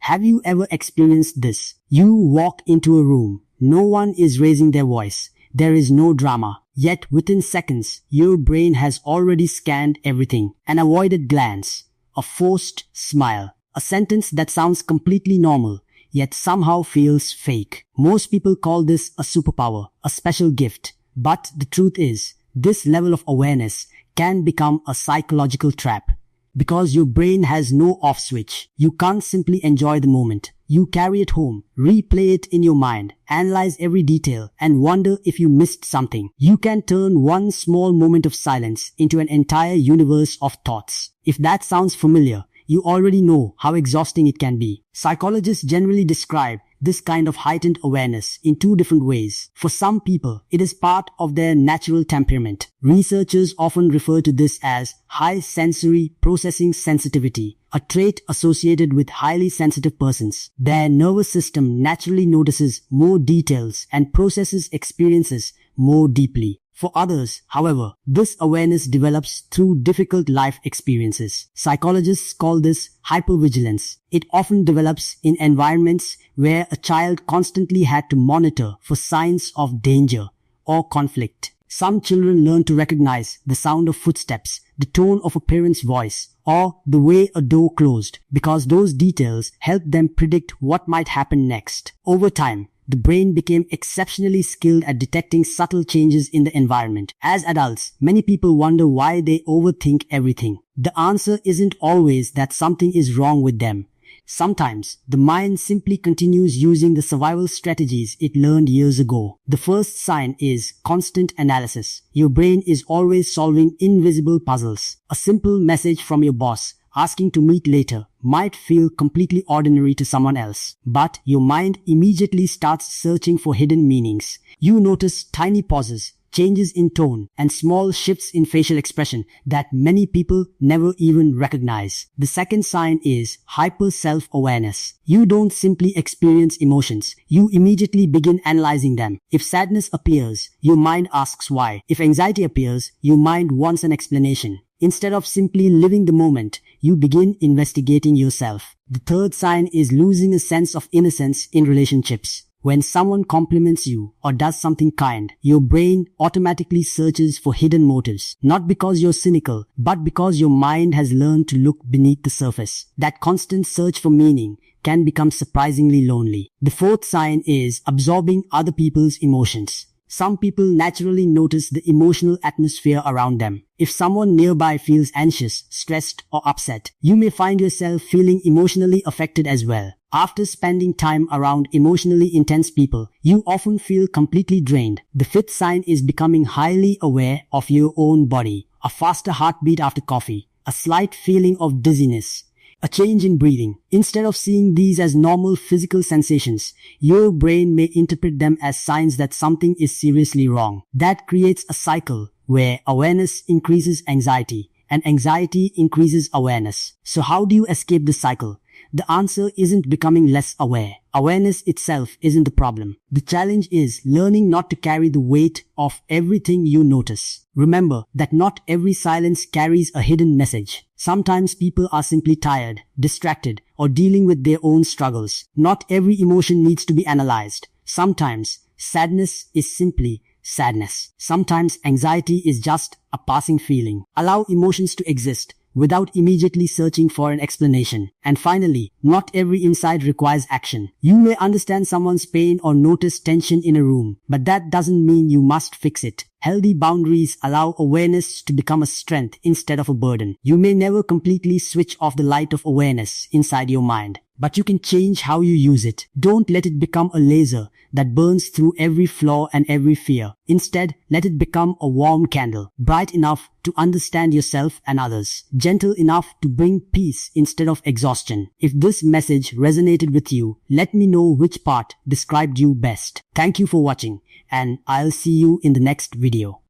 Have you ever experienced this? You walk into a room. No one is raising their voice. There is no drama. Yet within seconds, your brain has already scanned everything. An avoided glance, a forced smile, a sentence that sounds completely normal, yet somehow feels fake. Most people call this a superpower, a special gift. But the truth is, this level of awareness can become a psychological trap. Because your brain has no off switch. You can't simply enjoy the moment. You carry it home, replay it in your mind, analyze every detail, and wonder if you missed something. You can turn one small moment of silence into an entire universe of thoughts. If that sounds familiar, you already know how exhausting it can be. Psychologists generally describe this kind of heightened awareness in two different ways. For some people, it is part of their natural temperament. Researchers often refer to this as high sensory processing sensitivity, a trait associated with highly sensitive persons. Their nervous system naturally notices more details and processes experiences more deeply. For others, however, this awareness develops through difficult life experiences. Psychologists call this hypervigilance. It often develops in environments where a child constantly had to monitor for signs of danger or conflict. Some children learn to recognize the sound of footsteps, the tone of a parent's voice, or the way a door closed, because those details help them predict what might happen next. Over time, the brain became exceptionally skilled at detecting subtle changes in the environment. As adults, many people wonder why they overthink everything. The answer isn't always that something is wrong with them. Sometimes, the mind simply continues using the survival strategies it learned years ago. The first sign is constant analysis. Your brain is always solving invisible puzzles. A simple message from your boss asking to meet later might feel completely ordinary to someone else, but your mind immediately starts searching for hidden meanings. You notice tiny pauses, changes in tone, and small shifts in facial expression that many people never even recognize. The second sign is hyper self-awareness. You don't simply experience emotions, you immediately begin analyzing them. If sadness appears, your mind asks why. If anxiety appears, your mind wants an explanation. Instead of simply living the moment, you begin investigating yourself. The third sign is losing a sense of innocence in relationships. When someone compliments you or does something kind, your brain automatically searches for hidden motives. Not because you're cynical, but because your mind has learned to look beneath the surface. That constant search for meaning can become surprisingly lonely. The fourth sign is absorbing other people's emotions. Some people naturally notice the emotional atmosphere around them. If someone nearby feels anxious, stressed, or upset, you may find yourself feeling emotionally affected as well. After spending time around emotionally intense people, you often feel completely drained. The fifth sign is becoming highly aware of your own body. A faster heartbeat after coffee, a slight feeling of dizziness, a change in breathing. Instead of seeing these as normal physical sensations, your brain may interpret them as signs that something is seriously wrong. That creates a cycle where awareness increases anxiety and anxiety increases awareness. So how do you escape this cycle? The answer isn't becoming less aware. Awareness itself isn't the problem. The challenge is learning not to carry the weight of everything you notice. Remember that not every silence carries a hidden message. Sometimes people are simply tired, distracted, or dealing with their own struggles. Not every emotion needs to be analyzed. Sometimes sadness is simply sadness. Sometimes anxiety is just a passing feeling. Allow emotions to exist without immediately searching for an explanation. And finally, not every insight requires action. You may understand someone's pain or notice tension in a room, but that doesn't mean you must fix it. Healthy boundaries allow awareness to become a strength instead of a burden. You may never completely switch off the light of awareness inside your mind, but you can change how you use it. Don't let it become a laser that burns through every flaw and every fear. Instead, let it become a warm candle, bright enough to understand yourself and others, gentle enough to bring peace instead of exhaustion. If this message resonated with you, let me know which part described you best. Thank you for watching, and I'll see you in the next video.